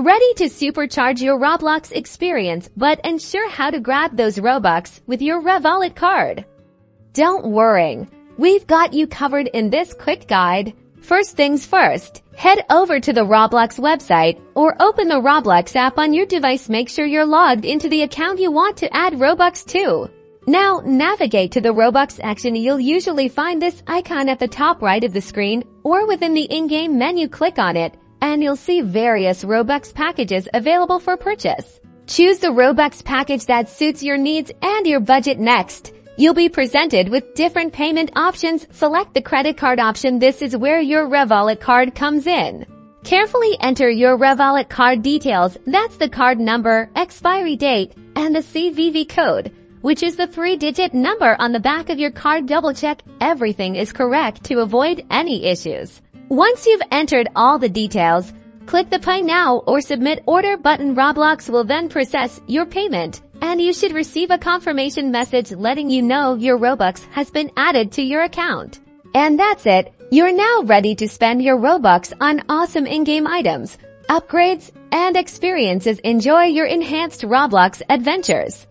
Ready to supercharge your Roblox experience but ensure how to grab those Robux with your Revolut card? Don't worry, we've got you covered in this quick guide. First things first, head over to the Roblox website or open the Roblox app on your device. Make sure you're logged into the account you want to add Robux to. Now navigate to the Robux section. You'll usually find this icon at the top right of the screen or within the in-game menu. Click on it and you'll see various Robux packages available for purchase. Choose the Robux package that suits your needs and your budget. Next, you'll be presented with different payment options. Select the credit card option. This is where your Revolut card comes in. Carefully enter your Revolut card details. That's the card number, expiry date, and the CVV code, which is the 3-digit number on the back of your card. Double check everything is correct to avoid any issues. Once you've entered all the details, click the Pay Now or Submit Order button. Roblox will then process your payment, and you should receive a confirmation message letting you know your Robux has been added to your account. And that's it. You're now ready to spend your Robux on awesome in-game items, upgrades, and experiences. Enjoy your enhanced Roblox adventures.